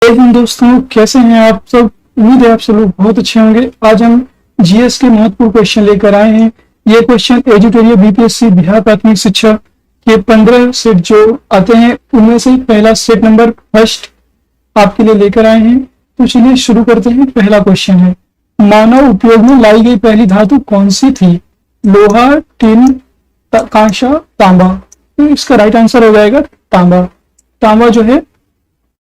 जय हिंद दोस्तों, कैसे हैं आप सब। उम्मीद है आप सब लोग बहुत अच्छे होंगे। आज हम जीएस के महत्वपूर्ण क्वेश्चन लेकर आए हैं। ये क्वेश्चन एजुटेरिया बीपीएससी बिहार प्राथमिक शिक्षा के 15 सेट जो आते हैं उनमें से पहला सेट नंबर फर्स्ट आपके लिए लेकर आए हैं। तो चलिए शुरू करते हैं। पहला क्वेश्चन है, मानव उपयोग में लाई गई पहली धातु कौन सी थी? लोहा, टिन, कांसा, तांबा। तो इसका राइट आंसर हो जाएगा तांबा। तांबा जो है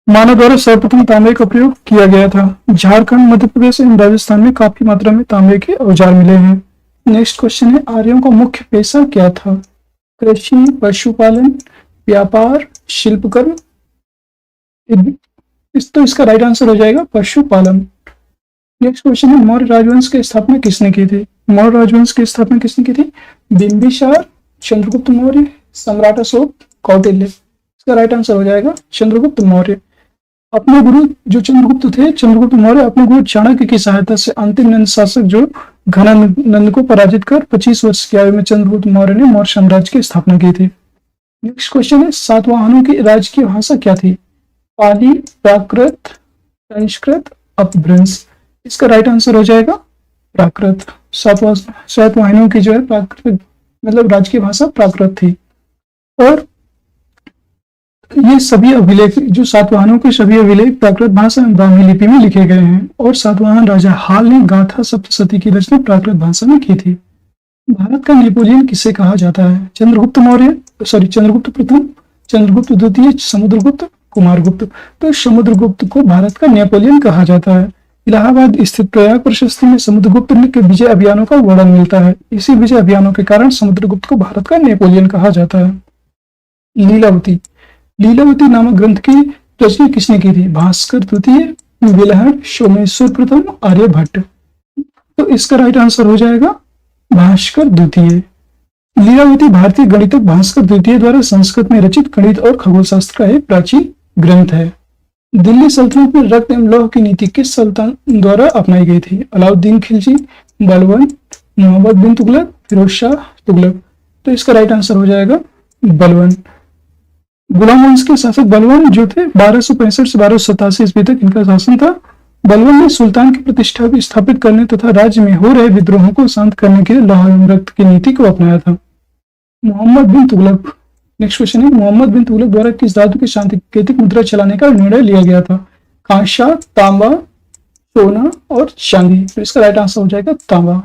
मानव द्वारा सर्वप्रथम तांबे का प्रयोग किया गया था। झारखंड, मध्य प्रदेश एवं राजस्थान में काफी मात्रा में तांबे के औजार मिले हैं। नेक्स्ट क्वेश्चन है, आर्यों का मुख्य पेशा क्या था? कृषि, पशुपालन, व्यापार, शिल्पकर्म। इसका राइट आंसर हो जाएगा पशुपालन। नेक्स्ट क्वेश्चन है, मौर्य राजवंश की स्थापना किसने की थी? मौर्य राजवंश की स्थापना किसने की थी? बिंबिसार, चंद्रगुप्त मौर्य, सम्राट अशोक, कौटिल्य। इसका राइट आंसर हो जाएगा चंद्रगुप्त मौर्य। अपने गुरु जो चंद्रगुप्त थे, चंद्रगुप्त मौर्य अपने गुरु चाणक्य की सहायता से अंतिम नंद शासक जो घनानंद को पराजित कर 25 वर्ष की आयु में चंद्रगुप्त मौर्य ने मौर्य साम्राज्य की स्थापना की थी। नेक्स्ट क्वेश्चन है, सातवाहनों की राजकीय भाषा क्या थी? पाली, प्राकृत, संस्कृत, अपभ्रंश। इसका राइट आंसर हो जाएगा प्राकृत। सातवाहनों की जो है प्राकृत मतलब राजकीय भाषा प्राकृत थी। और ये सभी अभिलेख जो सातवाहनों के सभी अभिलेख प्राकृत भाषा एवं ब्राह्मी लिपि में लिखे गए हैं। और सातवाहन राजा हाल ने गाथा सप्तशती की रचना प्राकृत भाषा में की थी। भारत का नेपोलियन किसे कहा जाता है? चंद्रगुप्त प्रथम, चंद्रगुप्त द्वितीय, समुद्रगुप्त, कुमारगुप्त। तो समुद्रगुप्त को भारत का नेपोलियन कहा जाता है। इलाहाबाद स्थित प्रयाग प्रशस्ति में समुद्रगुप्त के विजय अभियानों का वर्णन मिलता है। इसी विजय अभियानों के कारण समुद्रगुप्त को भारत का नेपोलियन कहा जाता है। लीलावती नामक ग्रंथ की रचना किसने की थी? भास्कर द्वितीय, विलहट, सोमेश्वर प्रथम, आर्यभट्ट। तो इसका राइट आंसर हो जाएगा भास्कर द्वितीय। लीलावती भारतीय गणितज्ञ भास्कर द्वितीय द्वारा संस्कृत में रचित गणित और खगोल शास्त्र का एक प्राचीन ग्रंथ है। दिल्ली सल्तनत में रक्त एवं लौह की नीति किस सुल्तान द्वारा अपनाई गई थी? अलाउद्दीन खिलजी, बलबन, मोहम्मद बिन तुगलक, फिरोज शाह तुगलक। तो इसका राइट आंसर हो जाएगा बलबन। गुलाम वंश के शासक बलबन जो थे 1265 से 1287 ईस्वी तक इनका शासन था। बलबन ने सुल्तान की प्रतिष्ठा को स्थापित करने तथा राज्य में हो रहे विद्रोहों को शांत करने के लिए लौह एवं रक्त की नीति को अपनाया था। मोहम्मद बिन तुगलक। नेक्स्ट क्वेश्चन है, मोहम्मद बिन तुगलक द्वारा किस धातु की सांकेतिक मुद्रा चलाने का निर्णय लिया गया था? कांसा, तांबा, सोना और चांदी। तो इसका राइट आंसर हो जाएगा तांबा।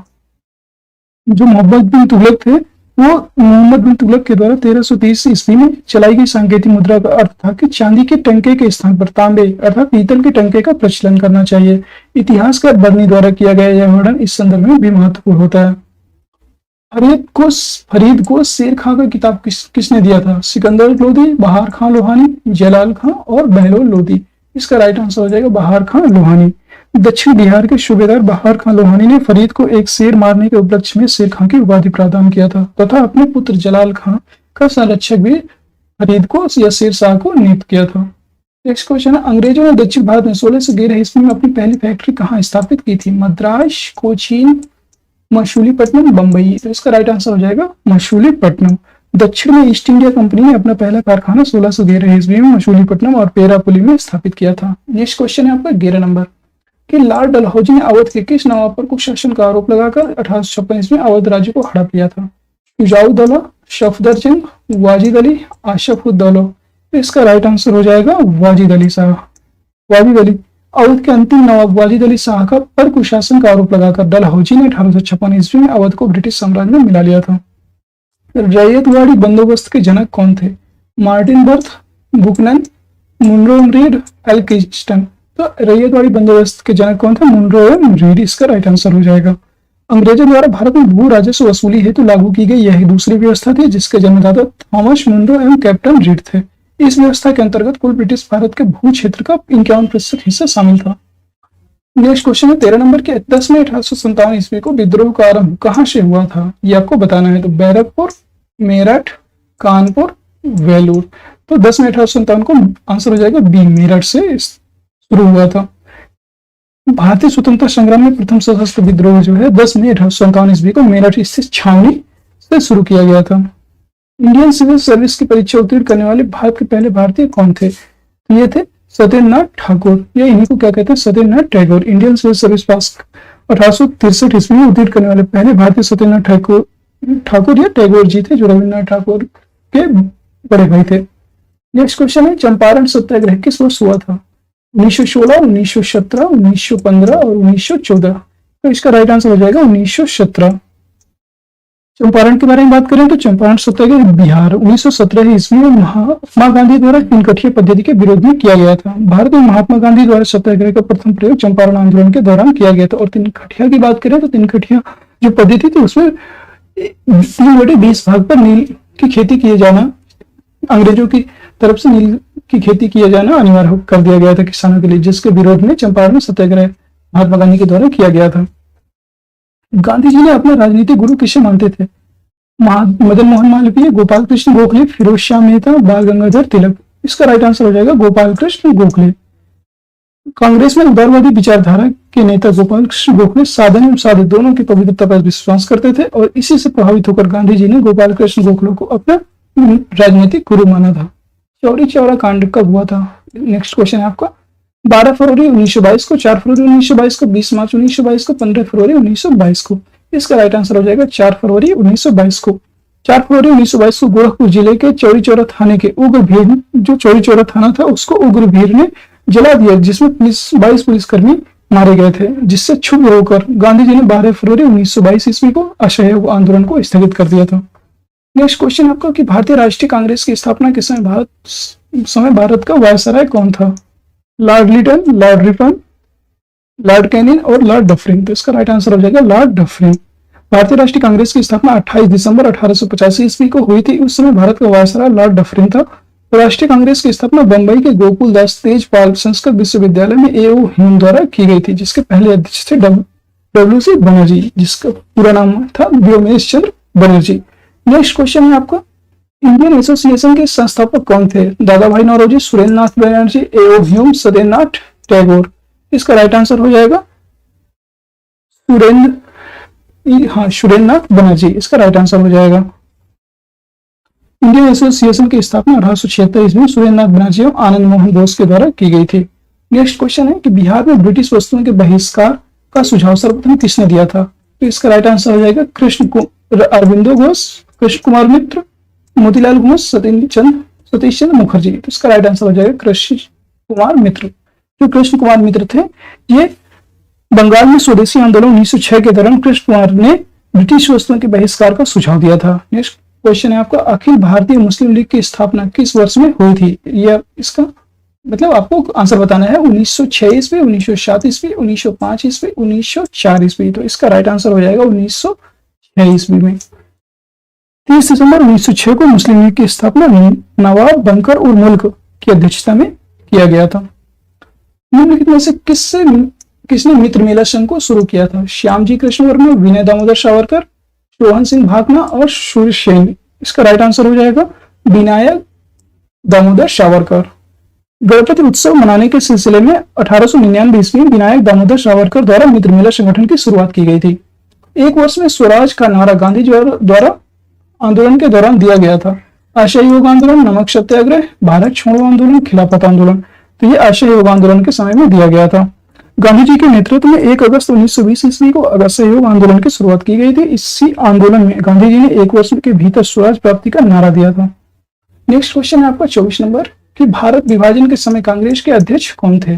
जो मोहम्मद बिन तुगलक थे वो मोहम्मद बिन तुगलक के द्वारा 1330 ईस्वी में चलाई गई सांकेतिक मुद्रा का अर्थ था कि चांदी के टंके के स्थान पर तांबे अर्थात पीतल के टंके का प्रचलन करना चाहिए। इतिहासकार बर्नी द्वारा किया गया यह वर्णन इस संदर्भ में भी महत्वपूर्ण होता है। फरीद को शेर खां का किताब किसने दिया था? सिकंदर लोदी, बहार खां लोहानी, जलाल खां और बहलोल लोदी। इसका राइट आंसर हो जाएगा बहार खां लोहानी। दक्षिण बिहार के सूबेदार बहार खां लोहानी ने फरीद को एक शेर मारने के उपलक्ष्य में शेर खां की उपाधि प्रदान किया था तथा अपने पुत्र जलाल खां का संरक्षक भी फरीद को या शेर शाह को नियुक्त किया था। नेक्स्ट क्वेश्चन है, अंग्रेजों ने दक्षिण भारत में 1611 ईस्वी में अपनी पहली फैक्ट्री कहाँ स्थापित की थी? मद्रास, कोचीन, मछलीपट्टनम, बंबई। तो इसका राइट आंसर हो जाएगा मछलीपट्टनम। दक्षिण में ईस्ट इंडिया कंपनी ने अपना पहला कारखाना 1611 ईस्वी में मछलीपट्टनम और पेरापुली में स्थापित किया था। नेक्स्ट क्वेश्चन है आपका 11 नंबर कि लॉर्ड डलहौजी ने अवध के किस नवाब पर कुशासन का आरोप लगाकर 1856 में अवध राज्य को हड़प लिया था? शुजाउद्दौला, सफदरजंग, वाजिद अली, आशफ उद्दौला। तो इसका राइट आंसर हो जाएगा वाजिद अली शाह। वाजिद अली। अवध के अंतिम नवाब वाजिद अली शाह का पर कुशासन का आरोप लगाकर डलहौजी ने 1856 ईस्वी में अवध को ब्रिटिश साम्राज्य में मिला लिया था। रैयतवाड़ी बंदोबस्त के जनक कौन थे? Martin Bird, Buchanan, Munro Read, Elphinstone. तो रैयतवाड़ी बंदोबस्त के जनक कौन थे? मुनरो एवं रीड। इसका राइट आंसर हो जाएगा। अंग्रेजों द्वारा भारत में भू राजस्व वसूली हेतु लागू की गई यह दूसरी व्यवस्था थी जिसके जन्मदाता थॉमस मुनरो एवं कैप्टन रीड थे। इस व्यवस्था के अंतर्गत कुल ब्रिटिश भारत के भू क्षेत्र का 51% हिस्सा शामिल था। नेक्स्ट क्वेश्चन है 13 नंबर के 10 में 1857 ईस्वी को विद्रोह का आरंभ कहाँ से हुआ था? ये आपको बताना है। तो बैरकपुर, मेरठ, कानपुर, वेलूर। तो 10 में 1857 को आंसर हो जाएगा बी, मेरठ से शुरू हुआ था। भारतीय स्वतंत्रता संग्राम में प्रथम सशस्त्र विद्रोह जो है 10 मई 1857 ईस्वी को मेरठ स्थित छावनी से शुरू किया गया था। इंडियन सिविल सर्विस की परीक्षा उत्तीर्ण करने वाले भारत के पहले भारतीय कौन थे? ये थे सत्येंद्रनाथ ठाकुर, या इन्हीं को क्या कहते हैं, Satyendranath Tagore. Indian civil service pass 1863 ईस्वी में उत्तीर्ण करने वाले पहले भारतीय सत्येंद्रनाथ ठाकुर या टैगोर जी थे, जो रविन्द्रनाथ ठाकुर के बड़े भाई थे। नेक्स्ट क्वेश्चन है, चंपारण सत्याग्रह किस वर्ष हुआ था? 1916, 1917, 1915 और 1914। तो इसका राइट आंसर हो जाएगा 1917। चंपारण के बारे में बात करें तो चंपारण सत्याग्रह बिहार 1917 ईस्वी में महात्मा गांधी द्वारा तीन पद्धति के विरोध में किया गया था। भारत में महात्मा गांधी द्वारा सत्याग्रह का प्रथम प्रयोग चंपारण आंदोलन के दौरान किया गया था। और तीन की बात करें तो तीन जो पद्धति थी उसमें 3/20 भाग पर नील की खेती किए जाना, अंग्रेजों की तरफ से नील की खेती किया जाना अनिवार्य कर दिया गया था किसानों के लिए, जिसके विरोध में चंपारण सत्याग्रह महात्मा गांधी के द्वारा किया गया था। गांधी जी ने अपना राजनीतिक गुरु किसे मानते थे? मदन मोहन मालवीय, गोपाल कृष्ण गोखले, फिरोज शाह मेहता, बाल गंगाधर तिलक। इसका राइट आंसर हो जाएगा गोपाल कृष्ण गोखले। कांग्रेस में उदारवादी विचारधारा के नेता गोपाल कृष्ण गोखले साधन एवं साधु दोनों की पवित्रता पर विश्वास करते थे और इसी से प्रभावित होकर गांधी जी ने गोपाल कृष्ण गोखले को अपना राजनीतिक गुरु माना था। चौरी चौरा कांड कब हुआ था? नेक्स्ट क्वेश्चन है आपका, 12 फरवरी 1922 को, 4 फरवरी 1922 को, 20 मार्च 1922 को, 15 फरवरी 1922 को। इसका राइट आंसर हो जाएगा 4 फरवरी 1922 को। 4 फरवरी 1922 को गोरखपुर जिले के चौरी चौरा थाने के उग्र भीड़, जो चौरी चौरा थाना था उसको उग्र भीड़ ने जला दिया, जिसमें 22 पुलिसकर्मी मारे गए थे, जिससे क्षुब्ध होकर गांधी जी ने 12 फरवरी 1922 ईस्वी को असहयोग आंदोलन को स्थगित कर दिया था। नेक्स्ट क्वेश्चन आपका कि भारतीय राष्ट्रीय कांग्रेस की स्थापना के समय भारत का वायसराय कौन था? Lord Lytton, lord Ripon, lord Canning और लॉर्ड डफरिन। तो इसका राइट आंसर हो जाएगा लॉर्ड डफरिन। भारतीय राष्ट्रीय कांग्रेस की स्थापना 28 दिसंबर 1885 ईस्वी को हुई थी। उस समय भारत का वायसराय लॉर्ड डफरिन था। राष्ट्रीय कांग्रेस की स्थापना बंबई के गोकुल दास तेजपाल संस्कृत विश्वविद्यालय में A.O. ह्यूम द्वारा की गई थी, जिसके पहले अध्यक्ष थे W.C. बनर्जी, जिसका पूरा नाम था व्योमेश चंद्र बनर्जी। नेक्स्ट क्वेश्चन है आपका, इंडियन एसोसिएशन के संस्थापक कौन थे? दादा भाई नौरोजी, सुरेंद्र नाथ बनर्जी, A.O. ह्यूम, सत्येंद्रनाथ टैगोर। इसका राइट आंसर हो जाएगा सुरेंद्रनाथ बनर्जी। इसका राइट आंसर हो जाएगा। इंडियन एसोसिएशन की स्थापना 1876 ईस्वी में सुरेंद्रनाथ बनर्जी और आनंद मोहन बोस के द्वारा की गई थी। नेक्स्ट क्वेश्चन है कि बिहार में ब्रिटिश वस्तुओं के बहिष्कार का सुझाव सर्वप्रथम किसने दिया था? तो इसका राइट आंसर हो जाएगा अरविंदो घोष, कृष्ण कुमार मित्र, मोतीलाल घोष, सतीश चंद्र मुखर्जी। तो इसका राइट आंसर हो जाएगा कृष्ण कुमार मित्र। जो कृष्ण कुमार मित्र थे, ये बंगाल में स्वदेशी आंदोलन 1906 के दौरान कृष्ण कुमार ने ब्रिटिश वस्तुओं के बहिष्कार का सुझाव दिया था। नेक्स्ट क्वेश्चन है आपका, अखिल भारतीय मुस्लिम लीग की स्थापना किस वर्ष में हुई थी? यह इसका मतलब आपको आंसर बताना है। 1906 ईस्वी, 1907 ईस्वी, 1905 ईस्वी, 1904 ईस्वी। तो इसका राइट आंसर हो जाएगा 1906 ईस्वी में। 30 दिसंबर 1906 को मुस्लिम लीग की स्थापना नवाब बंकर और मुल्क की अध्यक्षता में किया गया था। निम्नलिखित में से किसने मित्र मेला संघ को शुरू किया था? श्यामजी कृष्ण वर्मा, विनय दामोदर सावरकर, रोहन सिंह भाकना और सूर्य सेन। इसका राइट आंसर हो जाएगा विनायक दामोदर सावरकर। गणपति उत्सव मनाने के सिलसिले में 1899 ईस्वी में विनायक दामोदर सावरकर द्वारा मित्र मेला संगठन की शुरुआत की गई थी। एक वर्ष में स्वराज का नारा गांधी जी द्वारा आंदोलन के दौरान दिया गया था। असहयोग आंदोलन, नमक सत्याग्रह, भारत छोड़ो आंदोलन, खिलाफत आंदोलन। तो ये असहयोग आंदोलन के समय में दिया गया था। गांधी जी के नेतृत्व में 1 अगस्त 1920 ईस्वी को असहयोग आंदोलन की शुरुआत की गई थी। इसी आंदोलन में गांधी जी ने 1 वर्ष के भीतर स्वराज प्राप्ति का नारा दिया था। नेक्स्ट क्वेश्चन है आपका 24 नंबर कि भारत विभाजन के समय कांग्रेस के अध्यक्ष कौन थे?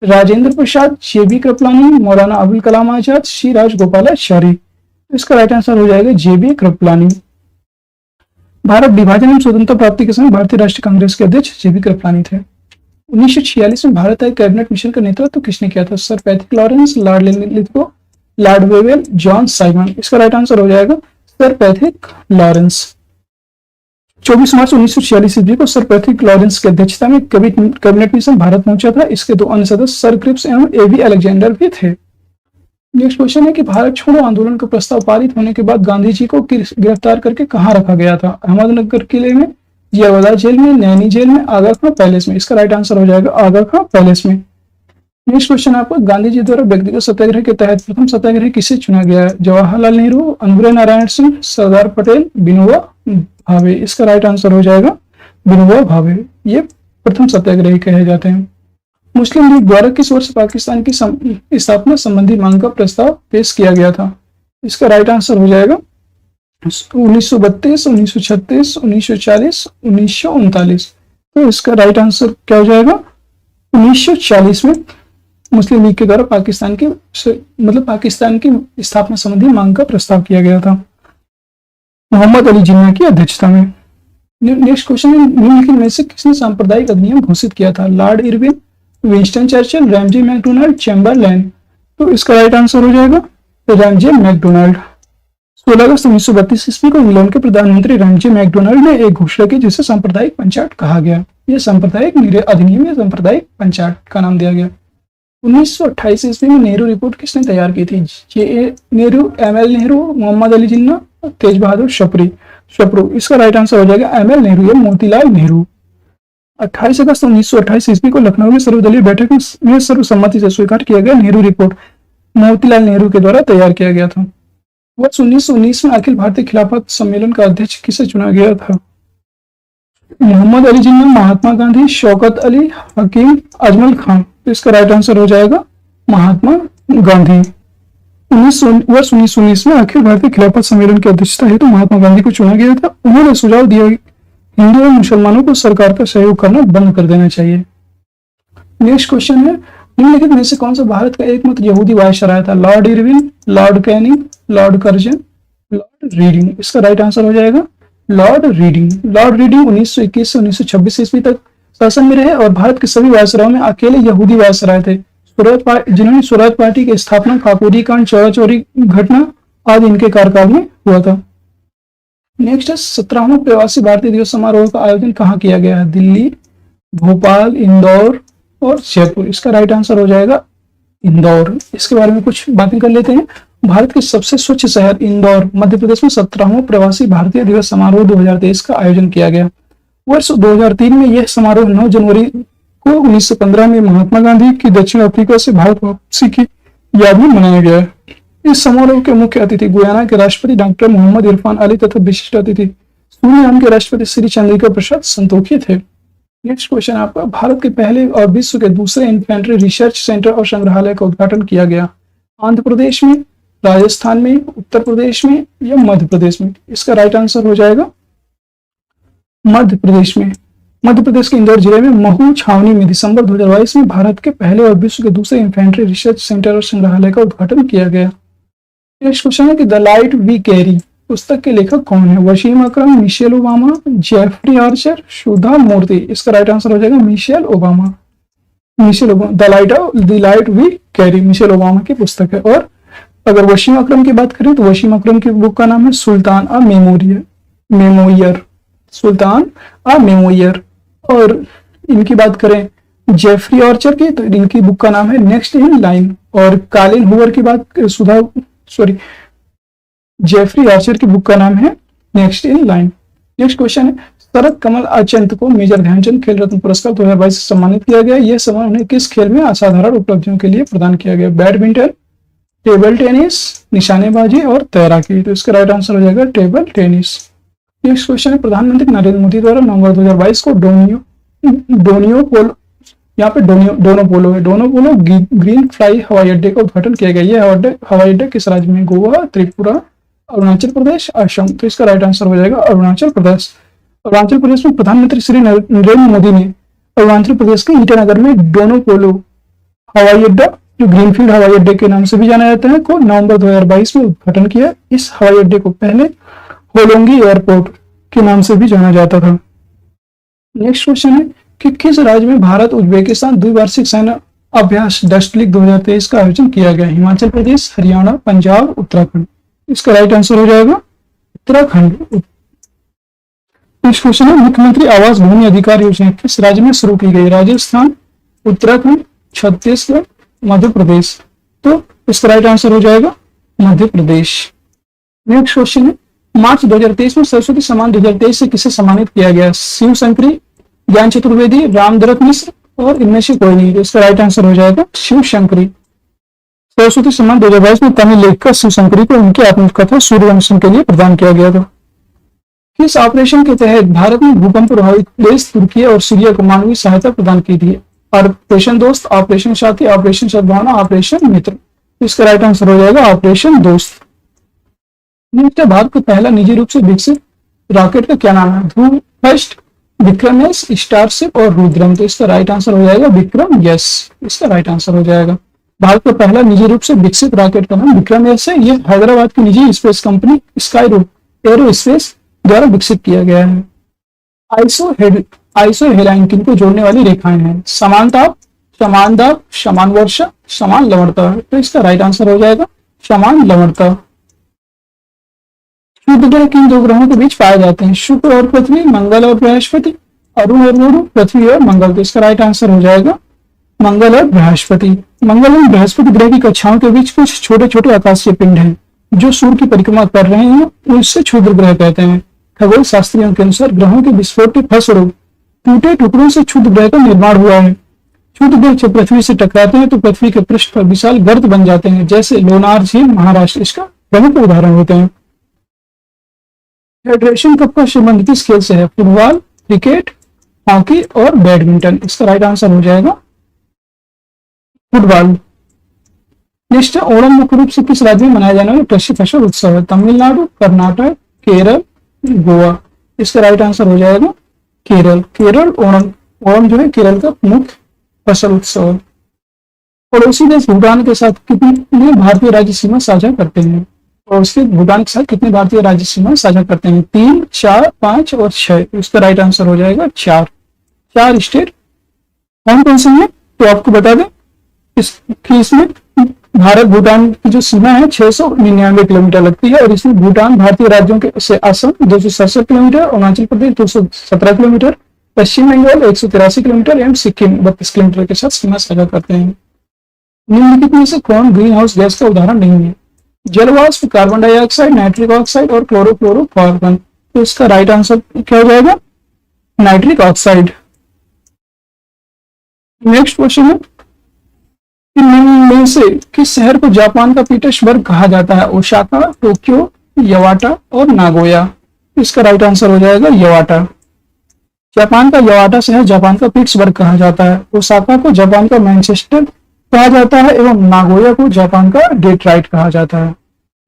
Rajendra Prasad, JB Kripalani, Maulana Abul Kalam Azad, C Rajagopalachari. इसका राइट आंसर हो जाएगा JB कृपलानी। भारत विभाजन एवं स्वतंत्रता प्राप्ति के समय भारतीय राष्ट्रीय कांग्रेस के अध्यक्ष JB कृपलानी थे। 1946 में भारत आए कैबिनेट मिशन का नेतृत्व किसने किया था? Sir Pethick Lawrence, Lord Lithgow, Lord Wavell, John Simon. इसका राइट आंसर हो जाएगा सर पैथिक लॉरेंस। 24 मार्च 1946 ईस्वी को सर पैथिक लॉरेंस की अध्यक्षता में कैबिनेट मिशन भारत पहुंचा था। इसके 2 अन्य सदस्य सर क्रिप्स एवं A.V. अलेक्जेंडर भी थे। नेक्स्ट क्वेश्चन है कि भारत छोड़ो आंदोलन का प्रस्ताव पारित होने के बाद गांधी जी को गिरफ्तार करके कहाँ रखा गया था? अहमदनगर किले में, जियावाला जेल में, नैनी जेल में, आगा खां पैलेस में। इसका राइट आंसर हो जाएगा आगा खां पैलेस में। नेक्स्ट क्वेश्चन आपको, गांधी जी द्वारा व्यक्तिगत सत्याग्रह के तहत प्रथम सत्याग्रह किसे चुना गया? जवाहरलाल नेहरू, अनुग्रह नारायण सिंह, सरदार पटेल, विनोबा भावे। इसका राइट आंसर हो जाएगा विनोबा भावे। ये प्रथम सत्याग्रही कहे जाते हैं। मुस्लिम लीग द्वारा किस वर्ष पाकिस्तान की स्थापना संबंधी मांग का प्रस्ताव पेश किया गया था? इसका राइट आंसर हो जाएगा 1932, 1936, 1940, 1939। तो इसका राइट आंसर क्या हो जाएगा? 1940 में मुस्लिम लीग के द्वारा पाकिस्तान की स्थापना संबंधी मांग का प्रस्ताव किया गया था, मोहम्मद अली जिन्ना की अध्यक्षता में। नेक्स्ट क्वेश्चन है, निम्नलिखित में से किसने सांप्रदायिक अधिनियम घोषित किया था? Lord Irwin, Winston Churchill, Ramsay MacDonald, Chamberlain. तो इसका राइट आंसर हो जाएगा रैमजे मैकडोनाल्ड। 16 अगस्त 1932 ईस्वी को इंग्लैंड के प्रधानमंत्री रैमजे मैकडोनाल्ड ने एक घोषणा की जिसे सांप्रदायिक पंचायत कहा गया। यह सांप्रदायिक अधिनियम या सांप्रदायिक पंचायत का नाम दिया गया। 1928 ईस्वी में नेहरू रिपोर्ट किसने तैयार की थी? जे नेहरू, एमएल नेहरू, मोहम्मद अली जिन्ना, तेज बहादुर शपरू। इसका राइट आंसर हो जाएगा एमएल नेहरू या मोतीलाल नेहरू। 28 अगस्त 1928 ईस्वी को लखनऊ में सर्वदलीय बैठक में सर्वसम्मति से स्वीकार किया गया नेहरू रिपोर्ट मोतीलाल नेहरू के द्वारा तैयार किया गया था। वर्ष 1919 में अखिल भारतीय खिलाफत सम्मेलन का अध्यक्ष किसे चुना गया था? मोहम्मद अली जिन्ना, महात्मा गांधी, शौकत अली, हकीम अजमल खान। तो इसका राइट आंसर हो जाएगा महात्मा गांधी। वर्ष 1919 में अखिल भारतीय खिलाफत सम्मेलन की अध्यक्षता हेतु महात्मा गांधी को चुना गया था। उन्होंने सुझाव दिया हिंदू और मुसलमानों को सरकार का सहयोग करना बंद कर देना चाहिए। नेक्स्ट क्वेश्चन है, निम्नलिखित में से कौन सा भारत का एकमात्र यहूदी वायसराय था? Lord Irwin, Lord Canning, Lord Curzon, Lord reading. इसका राइट आंसर हो जाएगा लॉर्ड रीडिंग। लॉर्ड रीडिंग 1921 से 1926 ईस्वी तक शासन में रहे और भारत के सभी वायसरायों में अकेले यहूदी वायसराय थे, जिन्होंने स्वराज पार्टी की स्थापना, काकोरी कांड, चौरा-चौरी घटना आदि इनके कार्यकाल में हुआ था। नेक्स्ट है, 17वां प्रवासी भारतीय दिवस समारोह का आयोजन कहाँ किया गया है? दिल्ली, भोपाल, इंदौर और जयपुर। इसका राइट आंसर हो जाएगा इंदौर। इसके बारे में कुछ बातें कर लेते हैं। भारत के सबसे स्वच्छ शहर इंदौर मध्य प्रदेश में 17वां प्रवासी भारतीय दिवस समारोह 2023 का आयोजन किया गया। वर्ष 2003 में यह समारोह 9 जनवरी को 1915 में महात्मा गांधी की दक्षिण अफ्रीका से भारत वापसी की याद में मनाया गया है। इस समारोह के मुख्य अतिथि गुयाना के राष्ट्रपति डॉक्टर मोहम्मद इरफान अली तथा विशिष्ट अतिथि सूरीनाम के राष्ट्रपति श्री चंद्रिका प्रसाद संतोखी थे। नेक्स्ट क्वेश्चन आपका, भारत के पहले और विश्व के दूसरे इन्फेंट्री रिसर्च सेंटर और संग्रहालय का उद्घाटन किया गया? आंध्र प्रदेश में, राजस्थान में, उत्तर प्रदेश में या मध्य प्रदेश में? इसका राइट आंसर हो जाएगा मध्य प्रदेश में। मध्य प्रदेश के इंदौर जिले में महू छावनी में दिसंबर 2022 में भारत के पहले और विश्व के दूसरे इन्फेंट्री रिसर्च सेंटर और संग्रहालय का उद्घाटन किया गया। नेक्स्ट क्वेश्चन है कि द लाइट वी कैरी पुस्तक के लेखक कौन है? Wasim Akram, Michelle Obama, Jeffrey Archer, Sudha Murty. इसका राइट आंसर हो जाएगा Michelle Obama. The light we carry Michelle Obama की पुस्तक है। और अगर वसीम अकरम की बात करें तो वसीम अकरम की बुक का नाम है सुल्तान अ मेमोयर। और इनकी बात करें जेफरी आर्चर की तो इनकी बुक का नाम है नेक्स्ट इन लाइन। और कालिन हूवर की बात जेफरी आर्चर की बुक का नाम है next in line. Next question है, शरद कमल अचंत को मेजर ध्यानचंद खेल रत्न पुरस्कार 2022 से सम्मानित किया गया। यह सम्मान उन्हें किस खेल में असाधारण उपलब्धियों के लिए प्रदान किया गया? बैडमिंटन, टेबल टेनिस, निशानेबाजी और तैराकी। तो इसका राइट आंसर हो जाएगा टेबल टेनिस। नेक्स्ट क्वेश्चन है, प्रधानमंत्री नरेंद्र मोदी द्वारा नवंबर 2022 को डोनो पोलो ग्रीन फ्लाई हवाई अड्डे का उद्घाटन किया गया। यह हवाई अड्डा किस राज्य में? गोवा, त्रिपुरा, अरुणाचल प्रदेश, असम। तो इसका राइट आंसर हो जाएगा अरुणाचल प्रदेश। अरुणाचल प्रदेश में प्रधानमंत्री श्री नरेंद्र मोदी ने अरुणाचल प्रदेश के ईटानगर में डोनो पोलो हवाई अड्डा, जो ग्रीनफील्ड हवाई अड्डे के नाम से भी जाना जाता है, को नवंबर 2022 में उद्घाटन किया। इस हवाई अड्डे को पहले होलोंगी एयरपोर्ट के नाम से भी जाना जाता था। नेक्स्ट क्वेश्चन है कि किस राज्य में भारत उज्बेकिस्तान द्विवार्षिक सैन्य अभ्यास डस्ट लीग 2023 का आयोजन किया गया? हिमाचल प्रदेश, हरियाणा, पंजाब, उत्तराखंड। इसका राइट आंसर हो जाएगा उत्तराखंड। नेक्स्ट क्वेश्चन है, मुख्यमंत्री आवास भूमि अधिकार योजना किस राज्य में शुरू की गई? राजस्थान, उत्तराखंड, छत्तीसगढ़, मध्य प्रदेश। तो इसका राइट आंसर हो जाएगा मध्य प्रदेश। नेक्स्ट क्वेश्चन है, मार्च 2023 में सरस्वती सम्मान 2023 से किसे सम्मानित किया गया? शिव शंकरी, ज्ञान चतुर्वेदी, रामदरत मिश्र और इनमें से कोई नहीं। तो इसका राइट आंसर हो जाएगा शिव शंकरी। सरस्वती सम्मान 2022 में तमिल लेखक शिव शंकरी को उनकी आत्मकथा सूर्यवंशम के लिए प्रदान किया गया था। किस ऑपरेशन के तहत भारत ने भूकंप प्रभावित देश तुर्की और सीरिया को मानवीय सहायता प्रदान की थी? ऑपरेशन दोस्त, ऑपरेशन साथी, ऑपरेशन सद्भावना, ऑपरेशन मित्र। इसका राइट आंसर हो जाएगा ऑपरेशन दोस्त। नेक्स्ट है, भारत का पहला निजी रूप से विकसित रॉकेट का क्या नाम है? ध्रुव फर्स्ट, विक्रम एस, स्टारशिप और रुद्रम। तो इसका राइट आंसर हो जाएगा विक्रम यस। इसका राइट आंसर हो जाएगा। भारत का पहला निजी रूप से विकसित रॉकेट का नाम विक्रम एस है। ये हैदराबाद की निजी space company sky arrow space द्वारा विकसित किया गया है। आइसो हेलाइन किनको जोड़ने वाली रेखाएं हैं? समानताप, समान दाब, समान वर्षा, समान लवणता। तो इसका राइट आंसर हो जाएगा समान लवणता। शुक्र ग्रह किन दो ग्रहों के बीच पाए जाते हैं? शुक्र और पृथ्वी, मंगल और बृहस्पति, अरुण और गुरु, पृथ्वी और मंगल। तो इसका राइट आंसर हो जाएगा मंगल और बृहस्पति। मंगल और बृहस्पति ग्रह की कक्षाओं के बीच कुछ छोटे छोटे आकाशीय पिंड हैं जो सूर्य की परिक्रमा कर रहे हैं, उससे क्षुद्र ग्रह कहते हैं। खगोल शास्त्रियों के अनुसार ग्रहों के विस्फोट के फलस्वरूप टूटे टुकड़ों से क्षुद्र ग्रह का निर्माण हुआ है। क्षुद्र ग्रह जब पृथ्वी से टकराते हैं तो पृथ्वी के पृष्ठ पर विशाल गर्त बन जाते हैं, जैसे लोनार झील महाराष्ट्र इसका प्रमुख उदाहरण होते हैं। फेडरेशन कप का संबंध किस खेल से है? फुटबॉल, क्रिकेट, हॉकी और बैडमिंटन। इसका राइट आंसर हो जाएगा फुटबॉल। नेक्स्ट, ओणम मुख्य रूप से किस राज्य में मनाया जाने वाला कृषि फसल उत्सव है? तमिलनाडु, कर्नाटक, केरल, गोवा। इसका राइट आंसर हो जाएगा केरल। केरल ओणम, ओणम जो है केरल का मुख्य फसल उत्सव है। पड़ोसी देश भूटान के साथ कितने भारतीय राज्य सीमा साझा करते हैं? और उसके भूटान के साथ कितने भारतीय राज्य सीमा साझा करते हैं? 3, 4, 5 और 6। इसका राइट आंसर हो जाएगा 4। 4 स्टेट कौन कौन से हैं तो आपको बता दें इसमें भारत भूटान की जो सीमा है 699 किलोमीटर लगती है, और इसमें भूटान भारतीय राज्यों के से असम 267 किलोमीटर, अरुणाचल प्रदेश 217 किलोमीटर, पश्चिम बंगाल 183 किलोमीटर एवं सिक्किम 32 किलोमीटर के साथ सीमा साझा करते हैं। निम्नलिखित में से कौन ग्रीन हाउस गैस का उदाहरण नहीं है? जलवाष्प, कार्बन डाइऑक्साइड, नाइट्रिक ऑक्साइड और क्लोरोफ्लोरोकार्बन। तो इसका राइट आंसर क्या हो जाएगा? Nitric oxide. नेक्स्ट क्वेश्चन है, इनमें से किस शहर को जापान का पीटर्सबर्ग कहा जाता है? ओसाका, टोक्यो, यवाटा और नागोया। इसका राइट आंसर हो जाएगा यवाटा। जापान का यवाटा शहर जापान का पीटर्सबर्ग कहा जाता है। ओसाका को जापान का मैनचेस्टर कहा जाता है एवं नागोया को जापान का डेट्रॉइट कहा जाता है।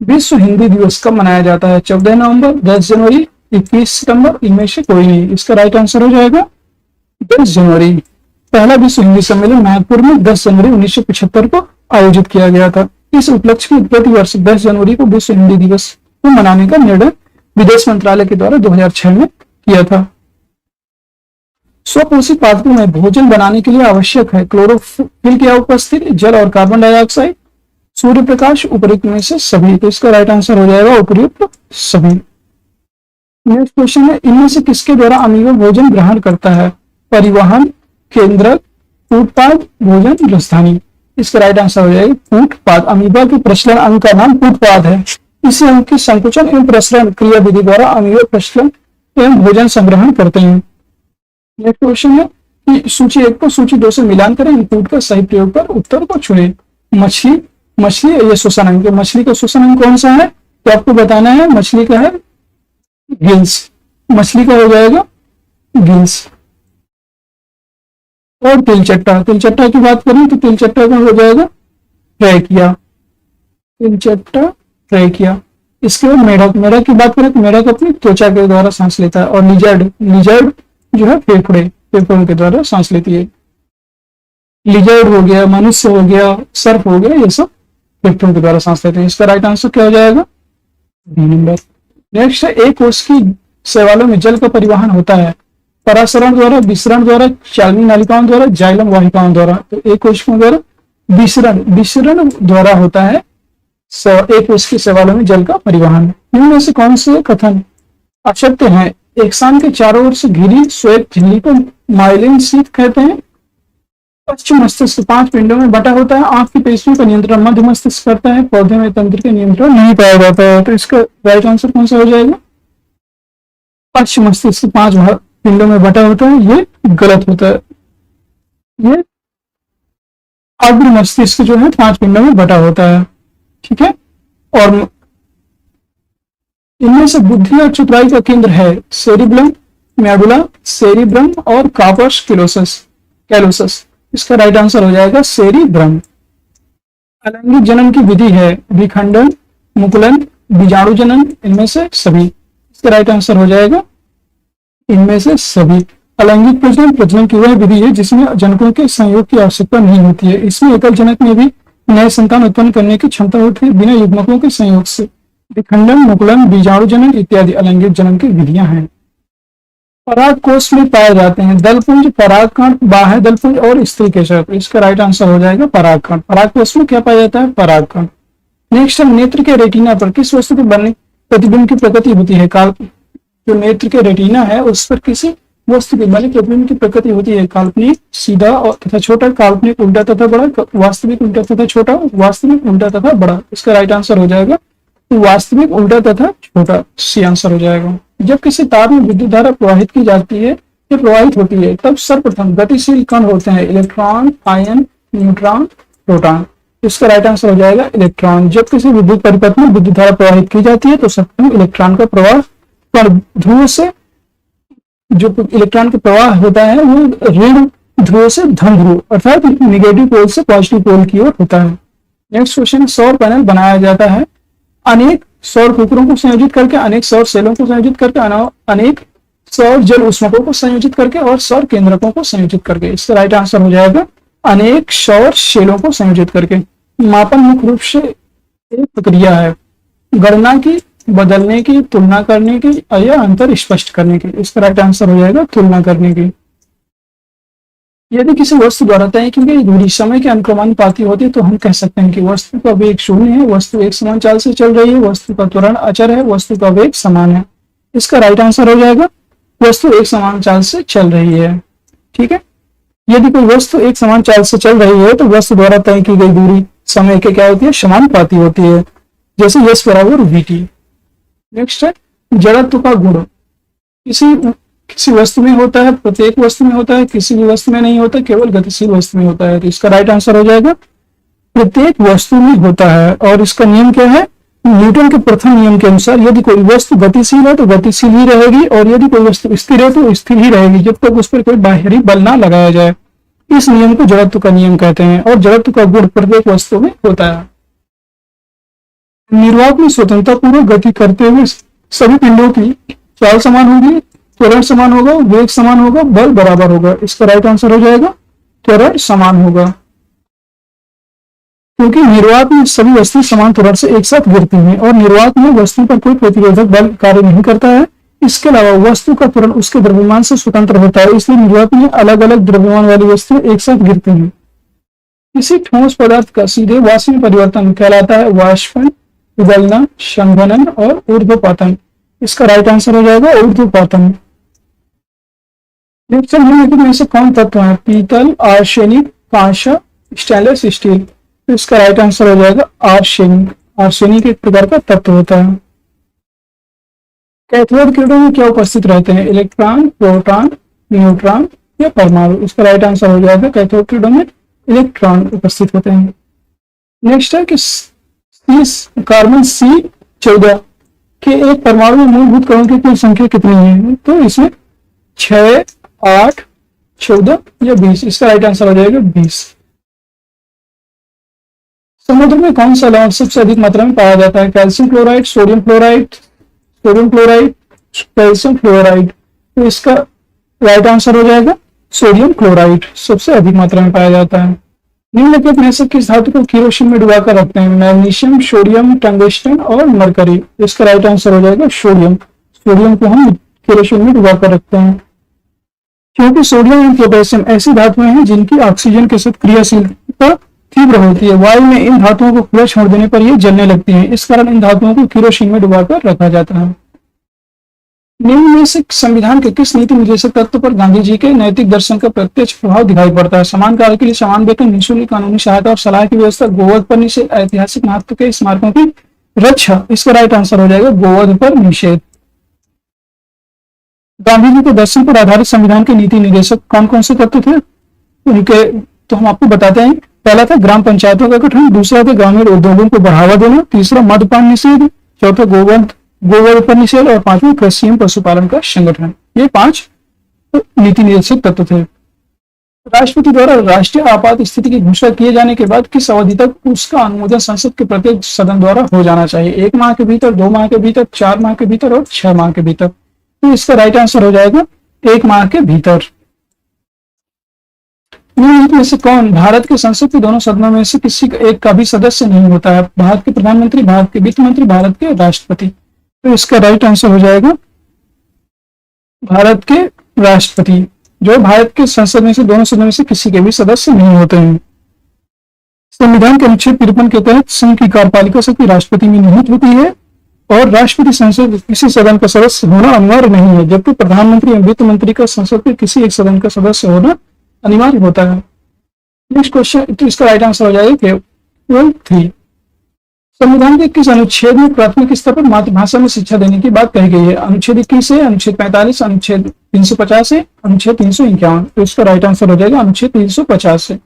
विश्व हिंदी दिवस कब मनाया जाता है? 14 नवंबर, 10 जनवरी, 21 सितंबर, इनमें से कोई नहीं। इसका राइट आंसर हो जाएगा 10 जनवरी। पहला विश्व हिंदी सम्मेलन नागपुर में 10 जनवरी 1975 को आयोजित किया गया था। इस उपलक्ष्य में प्रतिवर्ष 10 जनवरी को विश्व हिंदी दिवस को मनाने का निर्णय विदेश मंत्रालय के द्वारा 2006 में किया था। स्वपोषित पादपों में भोजन बनाने के लिए आवश्यक है क्लोरोफिल की उपस्थिति, जल और कार्बन डाइऑक्साइड, सूर्य प्रकाश, उपयुक्त में से सभी। तो इसका राइट आंसर हो जाएगा उपयुक्त सभी। नेक्स्ट क्वेश्चन है, इनमें से किसके द्वारा अमीबा भोजन ग्रहण करता है? परिवहन, केंद्रक, फूटपाथ, भोजन, राजधानी। इसका राइट आंसर हो जाएगा फूटपाथ। अमीबा के प्रचलन अंग का नाम फूटपाथ है। इसी अंग की संकुचन एवं प्रसरण क्रिया विधि द्वारा अमीबा प्रचलन एवं भोजन संग्रहण करते हैं। नेक्स्ट क्वेश्चन है कि सूची 1 को सूची 2 से मिलान करें, इनपुट का सही प्रयोग कर उत्तर को चुनें। मछली ये श्वसन अंग, मछली का श्वसन अंग कौन सा है तो आपको बताना है। मछली का है गिल्स। मछली का हो जाएगा गिल्स। और तिलचट्टा की बात करें तो तिलचट्टा का हो जाएगा ट्रैकिया। तिलचट्टा ट्रैकिया। इसके बाद मेढक की बात करें तो मेढक अपनी त्वचा के द्वारा सांस लेता है। और लिजर्ड जो है फेफड़ों के द्वारा सांस लेती है। लिजर्ड हो गया, मनुष्य हो गया, सर्प हो गया, ये सब फेफड़ों के द्वारा सांस लेते हैं। इसका राइट आंसर क्या हो जाएगा? B number. नेक्स्ट है, एक कोश की शैवालों में जल का परिवहन होता है परासरण द्वारा, विसरण द्वारा, चालनी नालिकाओं द्वारा, जाइलम वाहिकाओं द्वारा। तो एक कोशिकाओं द्वारा विसरण द्वारा होता है एक कोश की शैवालों में जल का परिवहन। इनमें से कौन से कथन असत्य है? एक शाम के चारों ओर से घिरी श्वेत झिल्ली को माइलिन शीथ कहते हैं। पश्चिम मस्तिष्क 5 पिंडों में बटा होता है। आंख की पेशियों का नियंत्रण मध्य मस्तिष्क करता है। पौधे में तंत्र का नियंत्रण नहीं पाया जाता है। तो इसका राइट आंसर कौन सा हो जाएगा? पश्चिम मस्तिष्क 5 पिंडों में बटा होता है, ये गलत होता है। ये अग्र मस्तिष्क जो है 5 पिंडों में बटा होता है। ठीक है। और इनमें से बुद्धि और चतुराई का केंद्र है सेरिब्लम, मेडुला, सेरिब्रम और कार्पस कैलोसस। इसका राइट आंसर हो जाएगा सेरिब्रम। अलैंगिक जनन की विधि है विखंडन, मुकुलन, बीजाणु जनन, इनमें से सभी। इसका राइट आंसर हो जाएगा इनमें से सभी। अलैंगिक प्रजनन प्रजनन की वह विधि है जिसमें जनकों के संयोग की आवश्यकता नहीं होती है। इसमें एकल जनक में भी नए संतान उत्पन्न करने की क्षमता होती है बिना युग्मकों के संयोग से। विखंडन, मुकुलन, बीजाणु जनन इत्यादि अलैंगिक जनन की विधियां हैं। पराग कोष में पाए जाते हैं दलपुंज, परागकण, बाह्य दलपुंज और स्त्री केशर। इसका राइट आंसर हो जाएगा परागकण। पराग कोष में क्या पाया जाता है? परागकण। नेक्स्ट है नेत्र के रेटिना पर किस वस्तु के बनने प्रतिबिंब की प्रकृति होती है? जो नेत्र के रेटिना है उस पर किसी वस्तु के बने प्रतिबिंब की प्रकृति होती है? काल्पनिक, सीधा और तथा छोटा, काल्पनिक उल्टा तथा बड़ा, वास्तविक उल्टा तथा छोटा, वास्तविक उल्टा तथा बड़ा। इसका राइट आंसर हो जाएगा वास्तविक उल्टा तथा छोटा, सी आंसर हो जाएगा। जब किसी तार में विद्युत धारा प्रवाहित की जाती है या प्रवाहित होती है तब सर्वप्रथम गतिशील कण होते हैं इलेक्ट्रॉन, आयन, न्यूट्रॉन, प्रोटॉन। इसका राइट आंसर हो जाएगा इलेक्ट्रॉन। जब किसी विद्युत परिपथ में विद्युत धारा प्रवाहित की जाती है तो सर्वप्रथम इलेक्ट्रॉन का प्रवाह कण ध्रुव से, जो इलेक्ट्रॉन का प्रवाह होता है वो ऋण ध्रुव से धन ध्रुव अर्थात निगेटिव पोल से पॉजिटिव पोल की ओर होता है। नेक्स्ट क्वेश्चन, सौर पैनल बनाया जाता है अनेक सौर कुकरों को संयोजित करके, अनेक सौर सेलों को संयोजित करके, अनेक सौर जल उष्मकों को संयोजित करके और सौर केंद्रकों को संयोजित करके। इसका राइट आंसर हो जाएगा अनेक सौर सेलों को संयोजित करके। मापन मुख्य रूप से एक प्रक्रिया है गणना की, बदलने की, तुलना करने की या अंतर स्पष्ट करने की। इसका राइट आंसर हो जाएगा तुलना करने की। यदि किसी वस्तु द्वारा तय की गई दूरी समय के अनुक्रमानुपाती होती है तो हम कह सकते हैं कि वस्तु का वेग शून्य है, वस्तु एक समान चाल से चल रही है, वस्तु का त्वरण अचर है, वस्तु का वेग समान है। इसका राइट आंसर हो जाएगा वस्तु एक समान चाल से चल रही है। ठीक है, यदि कोई वस्तु एक समान चाल से चल रही है तो वस्तु द्वारा तय की गई दूरी समय के क्या होती है? समानुपाती होती है, जैसे यस बराबर वीटी। नेक्स्ट है जड़त्व का गुण किसी वस्तु में होता है, प्रत्येक वस्तु में होता है, किसी भी वस्तु में नहीं होता, केवल गतिशील वस्तु में होता है। तो इसका राइट आंसर हो जाएगा प्रत्येक वस्तु में होता है। और इसका नियम क्या है? न्यूटन के प्रथम नियम के अनुसार यदि कोई वस्तु गतिशील है तो गतिशील ही रहेगी और यदि कोई वस्तु स्थिर है तो स्थिर ही रहेगी जब तक उस पर कोई बाहरी बल ना लगाया जाए। इस नियम को जड़त्व का नियम कहते हैं और जड़त्व का गुण प्रत्येक वस्तु में होता है। निर्वात में स्वतंत्रता पूर्वक गति करते हुए सभी पिंडों की चाल समान होगी, त्वरण समान होगा, वेग समान होगा, बल बराबर होगा। इसका राइट आंसर हो जाएगा त्वरण समान होगा, क्योंकि निर्वात में सभी वस्तु समान त्वरण से एक साथ गिरती हैं और निर्वात में वस्तु पर कोई प्रतिरोधक बल कार्य नहीं करता है। इसके अलावा वस्तु का त्वरण उसके द्रव्यमान से स्वतंत्र होता है, इसलिए निर्वात में अलग अलग द्रव्यमान वाली वस्तुएं एक साथ गिरती हैं। किसी ठोस पदार्थ का सीधे वाष्प में परिवर्तन कहलाता है वाष्पन, पिघलना, संघनन और ऊर्ध्वपातन। इसका राइट आंसर हो जाएगा ऊर्ध्वपातन। नेक्स्ट निम्नलिखित में से कौन तत्व है? पीतल, आर्सेनिक, कांसा, स्टेनलेस स्टील। तो इसका राइट आंसर हो जाएगा आर्सेनिक। आर्सेनिक एक प्रकार का तत्व होता है। कैथोड किरणों में क्या उपस्थित रहते हैं? इलेक्ट्रॉन, प्रोटॉन, न्यूट्रॉन या परमाणु। इसका राइट आंसर हो जाएगा कैथोड किरणों में इलेक्ट्रॉन उपस्थित होते हैं। नेक्स्ट है कि कार्बन C14 के एक परमाणु में मूलभूत कणों की कुल संख्या कितनी है? तो इसमें 6, 8, 14 या 20। इसका राइट आंसर हो जाएगा 20। समुद्र में कौन सा लवण सबसे अधिक मात्रा में पाया जाता है? Calcium chloride, sodium chloride, calcium fluoride. तो इसका राइट आंसर हो जाएगा सोडियम क्लोराइड सबसे अधिक मात्रा में पाया जाता है। निम्नलिखित में से किस धातु को केरोसिन में डुबाकर रखते हैं? मैग्नीशियम, सोडियम, टंगस्टन और मरकरी। इसका राइट आंसर हो जाएगा सोडियम। सोडियम को हम केरोसिन में डुबाकर रखते हैं क्योंकि सोडियम एवं पोटेशियम ऐसी धातुएं हैं जिनकी ऑक्सीजन के साथ क्रियाशीलता तीव्र होती है। वायु में इन धातुओं को खुला छोड़ देने पर ये जलने लगती हैं, इस कारण इन धातुओं को केरोसिन में डुबाकर रखा जाता है। निम्न में से संविधान के किस नीति निर्देशक तत्व पर गांधी जी के नैतिक दर्शन का प्रत्यक्ष प्रभाव दिखाई पड़ता है? समान कार्य के लिए समान वेतन, निःशुल्क कानूनी सहायता और सलाह की व्यवस्था, गोवध पर निषेध, ऐतिहासिक महत्व के स्मारकों की रक्षा। इसका राइट आंसर हो जाएगा गोवध पर निषेध। गांधी जी के दर्शन पर आधारित संविधान के नीति निर्देशक कौन कौन से तत्व थे? उनके तो हम आपको बताते हैं। पहला था ग्राम पंचायतों का गठन, दूसरा था ग्रामीण उद्योगों को बढ़ावा देना, तीसरा मद्यपान निषेध, चौथा गोवध पर निषेध और पांचवा कृषि एवं पशुपालन का संगठन। ये 5 नीति निर्देशक तत्व थे। राष्ट्रपति द्वारा राष्ट्रीय आपात स्थिति की घोषणा किए जाने के बाद किस अवधि तक उसका अनुमोदन संसद के प्रत्येक सदन द्वारा हो जाना चाहिए? 1 माह के भीतर, 2 माह के भीतर, 4 माह के भीतर और 6 माह के भीतर। तो इसका राइट आंसर हो जाएगा 1 माह के भीतर। निम्नलिखित में से कौन भारत के संसद के दोनों सदनों में से किसी एक का भी सदस्य नहीं होता है? भारत के प्रधानमंत्री, भारत के वित्त मंत्री, भारत के राष्ट्रपति। तो इसका राइट आंसर हो जाएगा भारत के राष्ट्रपति, जो भारत के संसद में से दोनों सदनों में से किसी के भी सदस्य नहीं होते हैं। संविधान के अनुच्छेद 53 के तहत संघ की कार्यपालिका शक्ति राष्ट्रपति में निहित होती है और राष्ट्रपति संसद किसी सदन का सदस्य होना अनिवार्य नहीं है, जबकि प्रधानमंत्री एवं वित्त मंत्री का संसद के किसी एक सदन का सदस्य होना अनिवार्य होता है। नेक्स्ट क्वेश्चन, तो इसका राइट आंसर हो जाएगा केवल 3। संविधान के किस अनुच्छेद में प्राथमिक स्तर पर मातृभाषा में शिक्षा देने की बात कही गई है? अनुच्छेद 21 है, अनुच्छेद 45, अनुच्छेद 350 है, अनुच्छेद 351। तो इसका राइट आंसर हो जाएगा अनुच्छेद 350 है।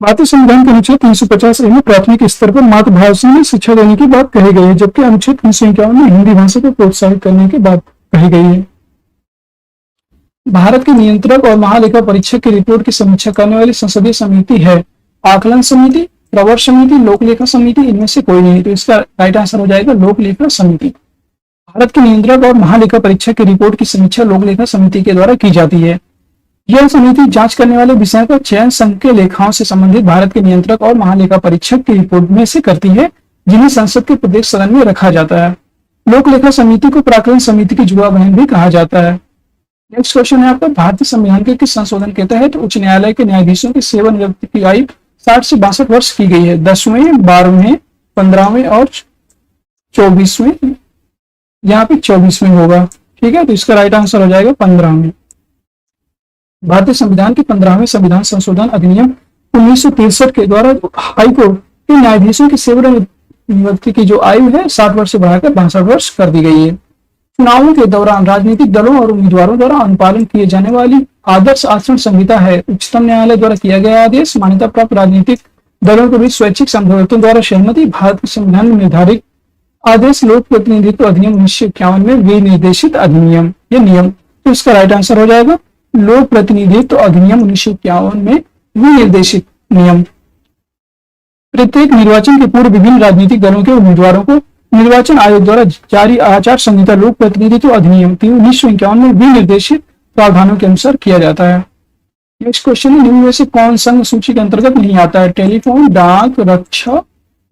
भारतीय संविधान के अनुच्छेद 350 में प्राथमिक स्तर पर मातृभाषा में शिक्षा देने की बात कही गई है, जबकि अनुच्छेद 351 में हिंदी भाषा को प्रोत्साहित करने की बात कही गई है। भारत के नियंत्रक और महालेखा परीक्षक की रिपोर्ट की समीक्षा करने वाली संसदीय समिति है आकलन समिति, प्रवर समिति, लोक लेखा समिति, इनमें से कोई नहीं। तो इसका राइट आंसर हो जाएगा लोक लेखा समिति। भारत के नियंत्रक और महालेखा परीक्षक की रिपोर्ट की समीक्षा लोक लेखा समिति के द्वारा की जाती है। यह समिति जांच करने वाले विषयों का चयन संघ के लेखाओं से संबंधित भारत के नियंत्रक और महालेखा परीक्षक की रिपोर्ट में से करती है, जिन्हें संसद के प्रत्येक सदन में रखा जाता है। लोक लेखा समिति को प्राकलन समिति की जुड़ा बहन भी कहा जाता है। नेक्स्ट क्वेश्चन है आपका, भारतीय संविधान के किस संशोधन के तहत उच्च न्यायालय के न्यायाधीशों की सेवानिवृत्ति की आयु 60 से 62 वर्ष की गई है? 10वें, 12वें, 15वें और 24वें। यहाँ पे 24वें होगा, ठीक है। तो इसका राइट आंसर हो जाएगा 15वें। भारतीय संविधान के 15वें संविधान संशोधन अधिनियम 1963 के द्वारा हाईकोर्ट के न्यायाधीशों की सेवानिवृत्ति की जो आयु है 60 वर्ष से बढ़ाकर 62 वर्ष कर दी गई है। चुनावों के दौरान राजनीतिक दलों और उम्मीदवारों द्वारा अनुपालन किए जाने वाली आदर्श आचरण संहिता है उच्चतम न्यायालय द्वारा किया गया आदेश। मान्यता प्राप्त राजनीतिक दलों के बीच स्वैच्छिक समझौतों द्वारा सहमति। भारत के संविधान में निर्धारित आदेश लोक प्रतिनिधित्व अधिनियम 1951 में विनिर्देशित अधिनियम या नियम। तो इसका राइट आंसर हो जाएगा लोक प्रतिनिधित्व अधिनियम 1951 में विनिर्देशित नियम। प्रत्येक निर्वाचन के पूर्व विभिन्न राजनीतिक दलों के उम्मीदवारों को निर्वाचन आयोग द्वारा जारी आचार संहिता लोक प्रतिनिधित्व अधिनियम 1951 में विनिर्देशित प्रावधानों के अनुसार किया जाता है। नेक्स्ट क्वेश्चन है, निम्न में से कौन संघ सूची के अंतर्गत नहीं आता है? टेलीफोन, डाक, रक्षा,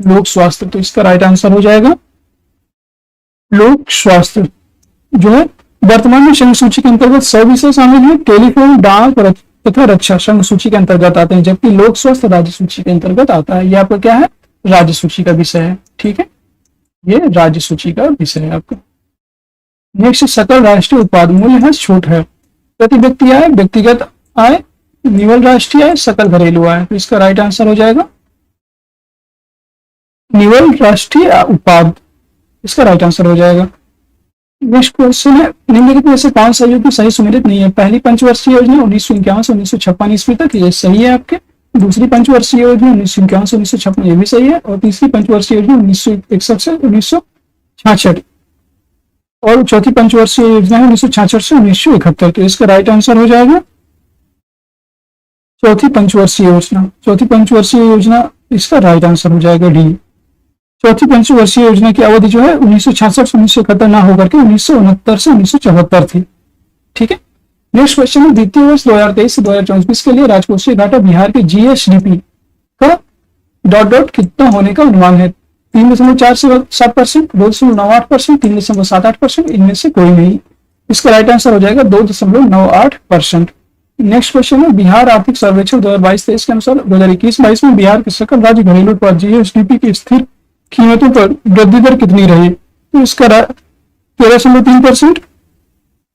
लोक स्वास्थ्य। तो इसका राइट आंसर हो जाएगा लोक स्वास्थ्य। जो है वर्तमान में संघ सूची के अंतर्गत 100 विषय शामिल है। टेलीफोन, डाक तथा रक्षा संघ सूची के अंतर्गत आते हैं, जबकि लोक स्वास्थ्य राज्य सूची के अंतर्गत आता है। यह आपका क्या है? राज्य सूची का विषय है, ठीक है। ये राज्य सूची का विषय है आपका। नेक्स्ट, सकल राष्ट्रीय उत्पाद मूल्य छूट है। प्रति व्यक्ति आय, व्यक्तिगत आय, निवल राष्ट्रीय आय, सकल घरेलू आय। तो इसका राइट आंसर हो जाएगा निवल राष्ट्रीय उत्पाद। इसका राइट आंसर हो जाएगा। नेक्स्ट क्वेश्चन है, निम्नलिखित में से कौन सा योजना सही सुमेलित नहीं है? पहली पंचवर्षीय योजना 1951 से 1956 ईस्वी तक, ये सही है आपके। दूसरी पंचवर्षीय योजना 1951 से 1956, ये भी सही है। और तीसरी पंचवर्षीय योजना 1961 से 1966 और चौथी पंचवर्षीय योजना है 1966 से 1971। तो इसका राइट आंसर हो जाएगा चौथी पंचवर्षीय योजना। चौथी पंचवर्षीय योजना इसका राइट आंसर हो जाएगा डी। चौथी पंचवर्षीय योजना की अवधि जो है 1966 से 1971 ना होकर के 1969 से 1974 थी, ठीक है। नेक्स्ट क्वेश्चन है, द्वितीय वर्ष 2023 से 2024 के लिए राजकोषीय घाटा बिहार के जीएसडीपी का डॉट कितना होने का अनुमान है? 3.47%, 2.98%, 3.78%, इनमें से कोई नहीं। इसका राइट आंसर हो जाएगा 2.98%। नेक्स्ट क्वेश्चन है, बिहार आर्थिक सर्वेक्षण 2022-23 के अनुसार 2021-22 में बिहार के सकल राज्य घरेलू उत्पाद जीएसडीपी की स्थिर कीमतों पर वृद्धि दर कितनी रही? तो इसका 13.3%,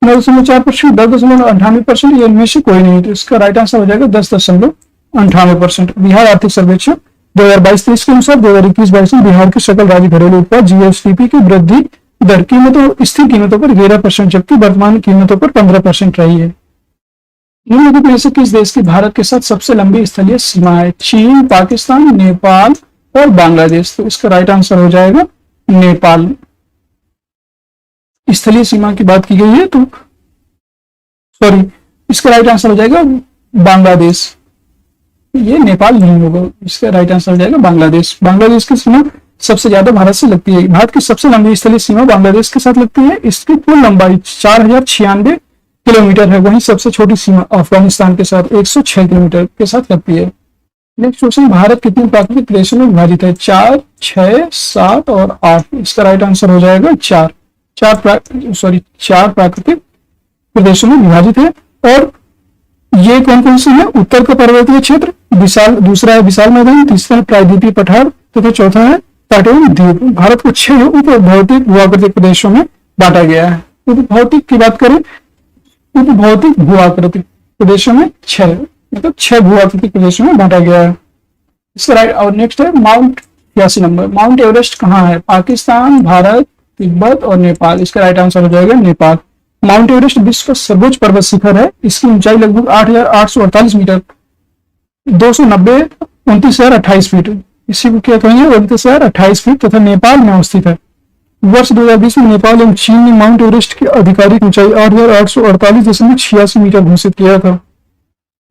9.4%, 10.98%, ये इनमें से कोई नहीं। तो इसका राइट आंसर हो जाएगा 10.98%। बिहार आर्थिक सर्वेक्षण 2022-23 के अनुसार 2021-22 में बिहार के सकल राज्य घरेलू उत्पाद जीएसडीपी की वृद्धि दर कीमतों स्थिर कीमतों पर 11%, जबकि वर्तमान कीमतों पर 15% रही है। निम्नलिखित में से किस देश की भारत के साथ सबसे लंबी स्थलीय सीमा है? चीन, पाकिस्तान, नेपाल और बांग्लादेश। तो इसका राइट आंसर हो जाएगा नेपाल। स्थलीय सीमा की बात की गई है तो सॉरी, इसका राइट आंसर हो जाएगा बांग्लादेश। ये नेपाल नहीं होगा, इसका राइट आंसर हो जाएगा बांग्लादेश। बांग्लादेश की सीमा सबसे ज्यादा भारत से लगती है। भारत की सबसे लंबी स्थलीय सीमा बांग्लादेश के साथ लगती है। इसकी कुल लंबाई 4096 किलोमीटर है। वहीं सबसे छोटी सीमा अफगानिस्तान के साथ 106 किलोमीटर के साथ लगती है। नेक्स्ट क्वेश्चन, भारत कितने प्राकृतिक प्रदेशों में विभाजित है? 4, 6, 7 और 8। इसका राइट आंसर हो जाएगा 4। 4 प्राकृतिक प्रदेशों में विभाजित है। और ये कौन कौन से हैं? उत्तर का पर्वतीय क्षेत्र, विशाल, दूसरा है विशाल मैदान, तीसरा है प्रायद्वीपीय पठार तथा चौथा है तट एवं द्वीप। भारत को 6 उप भौतिक भूआकृतिक प्रदेशों में बांटा गया है। उप भौतिक की बात करें, उप भौतिक भूआकृतिक प्रदेशों में 6, मतलब 6 भूआकृतिक प्रदेशों में बांटा गया है। इसका राइट। और नेक्स्ट है माउंट 82 नंबर, माउंट एवरेस्ट कहाँ है? पाकिस्तान, भारत, तिब्बत और नेपाल। इसका राइट आंसर हो जाएगा नेपाल। माउंट एवरेस्ट विश्व का सर्वोच्च पर्वत शिखर है। इसकी ऊंचाई लगभग 8848 मीटर, 290 29,028 फीट। इसी को क्या कहेंगे? 29,028 फीट तथा नेपाल में अवस्थित है। वर्ष 2020 में नेपाल एवं चीन ने माउंट एवरेस्ट की आधिकारिक ऊंचाई 8,848.86 मीटर घोषित किया था।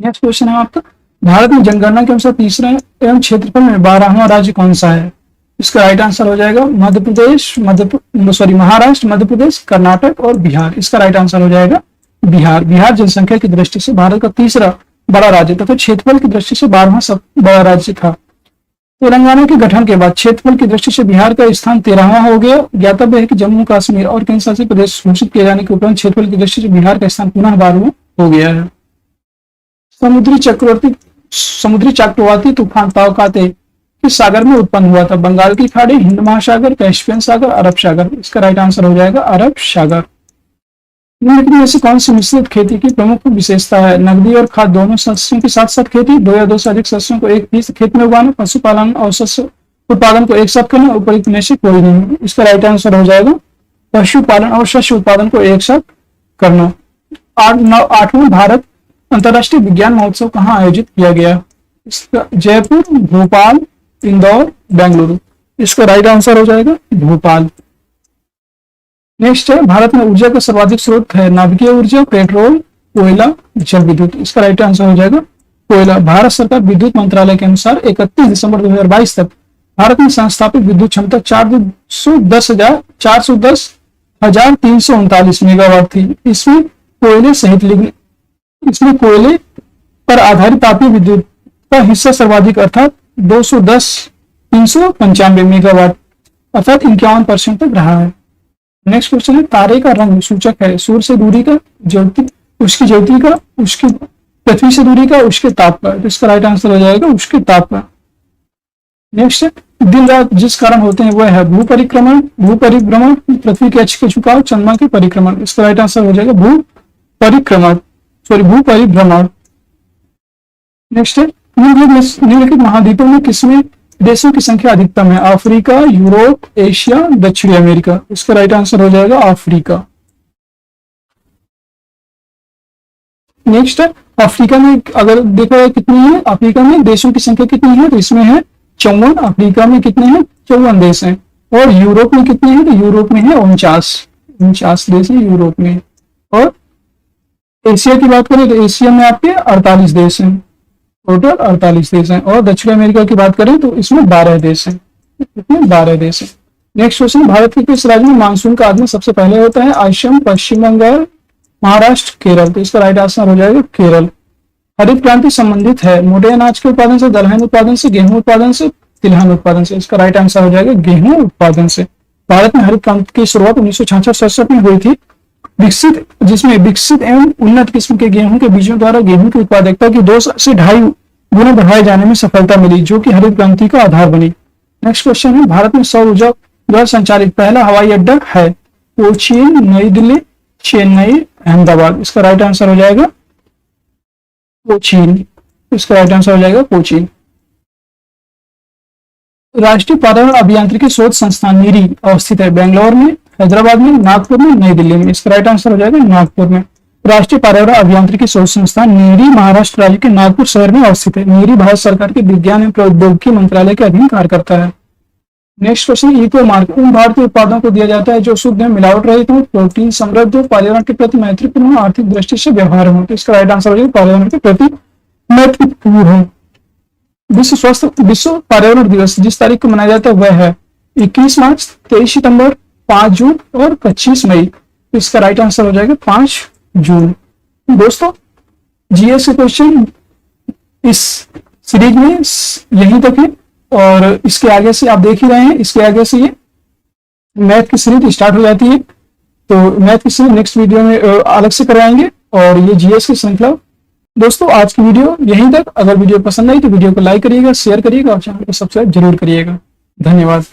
नेक्स्ट क्वेश्चन है आपका, भारत में जनगणना के अनुसार तीसरा एवं क्षेत्रफल में 12वां राज्य कौन सा है? इसका राइट आंसर हो जाएगा मध्य प्रदेश, महाराष्ट्र, मध्य प्रदेश, कर्नाटक और बिहार। इसका राइट आंसर हो जाएगा बिहार। बिहार जनसंख्या की दृष्टि से भारत का तीसरा बड़ा राज्य तथा क्षेत्रफल की दृष्टि से 12वां सब बड़ा राज्य था। तेलंगाना के गठन के बाद क्षेत्रफल की दृष्टि से बिहार का स्थान 13वां हो गया। ज्ञातव्य है कि जम्मू कश्मीर और केंद्र शासित प्रदेश घोषित किए जाने के उपरांत क्षेत्रफल की दृष्टि से बिहार का स्थान पुनः 12वां हो गया है। समुद्री चक्रवाती तूफान ताउकाते किस सागर में उत्पन्न हुआ था? बंगाल की खाड़ी, हिंद महासागर, कैस्पियन सागर, अरब सागर। इसका राइट आंसर हो जाएगा अरब सागर। निम्नलिखित में से कौन सी मिश्रित खेती की प्रमुख विशेषता है? नकदी और खाद्य दोनों शस्यों के साथ साथ खेती, 2 या 2 से अधिक शस्यों को एक ही खेत में उगाना, पशुपालन और शस्य उत्पादन को एक साथ करना, उपयुक्त में से कोई नहीं। इसका राइट आंसर हो जाएगा पशुपालन और शस्य उत्पादन को एक साथ करना। 8वां भारत अंतर्राष्ट्रीय विज्ञान महोत्सव कहाँ आयोजित किया गया? इसका जयपुर, भोपाल, इंदौर, बेंगलुरु। इसका राइट आंसर हो जाएगा भोपाल। नेक्स्ट है, भारत में ऊर्जा का सर्वाधिक स्रोत है? नाभिकीय ऊर्जा, पेट्रोल, कोयला, जल विद्युत। इसका राइट आंसर हो जाएगा कोयला। भारत सरकार विद्युत मंत्रालय के अनुसार 31 दिसंबर 2022 तक भारत में संस्थापित विद्युत क्षमता 410,339 मेगावाट थी। इसमें कोयले पर आधारित तापीय विद्युत का हिस्सा सर्वाधिक अर्थात 210,395 मेगावाट अर्थात 51% तक रहा है। नेक्स्ट क्वेश्चन है, तारे का रंग सूचक है? सूर्य से दूरी का, उसकी ज्योति का, उसकी पृथ्वी से दूरी का, उसके ताप का। तो इसका राइट आंसर हो जाएगा उसके ताप का। नेक्स्ट, दिन रात जिस कारण होते हैं वह है भूपरिभ्रमण, पृथ्वी के अक्ष के झुकाव, चंद्रमा के परिक्रमण। इसका राइट आंसर हो जाएगा भूपरिभ्रमण। नेक्स्ट है, निम्नलिखित महाद्वीपों में किसमें देशों की संख्या अधिकतम है? अफ्रीका, यूरोप, एशिया, दक्षिणी अमेरिका। इसका राइट आंसर हो जाएगा अफ्रीका। नेक्स्ट है, अफ्रीका में अगर देखो कितनी है, अफ्रीका में देशों की संख्या कितनी है? तो इसमें है 54। अफ्रीका में कितने हैं? 54 देश हैं। और यूरोप में कितने हैं? तो यूरोप में है 49 देश है यूरोप में। और एशिया की बात करें तो एशिया में आपके 48 देश हैं, टोटल 48 देश हैं। और दक्षिण अमेरिका की बात करें तो इसमें 12 देश हैं, इसमें 12 देश हैं। नेक्स्ट क्वेश्चन, भारत के किस राज्य में मानसून का आगमन सबसे पहले होता है? असम, पश्चिम बंगाल, महाराष्ट्र, केरल। तो इसका राइट आंसर हो जाएगा केरल। हरित क्रांति संबंधित है मोटे अनाज के उत्पादन से, दलहन उत्पादन से, गेहूं उत्पादन से, तिलहन उत्पादन से। इसका राइट आंसर हो जाएगा गेहूं उत्पादन से। भारत में हरित क्रांति की शुरुआत 1966-67 में हुई थी, जिसमें विकसित एवं उन्नत किस्म के गेहूं के बीजों द्वारा गेहूं की उत्पादकता की 2 से 2.5 गुना बढ़ाए जाने में सफलता मिली, जो कि हरित क्रांति का आधार बनी। नेक्स्ट क्वेश्चन है, भारत में सौर ऊर्जा द्वारा संचालित पहला हवाई अड्डा है? कोचीन, नई दिल्ली, चेन्नई, अहमदाबाद। इसका राइट आंसर हो जाएगा कोचीन। इसका राइट आंसर हो जाएगा कोचीन। राष्ट्रीय पर्यावरण अभियांत्रिकी शोध संस्थान नीरी अवस्थित है? बेंगलोर में, हैदराबाद में, नागपुर में, नई दिल्ली में। इसका राइट आंसर हो जाएगा नागपुर में। राष्ट्रीय पर्यावरण अभियांत्रिकी शोध संस्थान नीरी महाराष्ट्र राज्य के नागपुर शहर में अवस्थित है। नीरी भारत सरकार के विज्ञान एवं प्रौद्योगिकी मंत्रालय के अधीन कार्य करता है। नेक्स्ट क्वेश्चन, इको मार्क उन भारतीय उत्पादों को दिया जाता है जो शुद्ध है, मिलावट रहित हो, प्रोटीन समृद्ध हो, पर्यावरण के प्रति मैत्रीपूर्ण हो, आर्थिक दृष्टि से व्यवहार हो। तो इसका राइट आंसर हो जाएगा पर्यावरण के प्रति महत्वपूर्ण है। विश्व पर्यावरण दिवस जिस तारीख को मनाया जाता है वह है 21 मार्च, 23 सितंबर, 5 जून और 25 मई। इसका राइट आंसर हो जाएगा 5 जून। दोस्तों, जीएस के क्वेश्चन इस सीरीज में यहीं तक है और इसके आगे से आप देख ही रहे हैं, इसके आगे से ये मैथ की सीरीज स्टार्ट हो जाती है। तो मैथ की सीरीज नेक्स्ट वीडियो में अलग से कराएंगे और ये जीएस की श्रृंखला। दोस्तों, आज की वीडियो यहीं तक। अगर वीडियो पसंद आई तो वीडियो को लाइक करिएगा, शेयर करिएगा और चैनल को सब्सक्राइब जरूर करिएगा। धन्यवाद।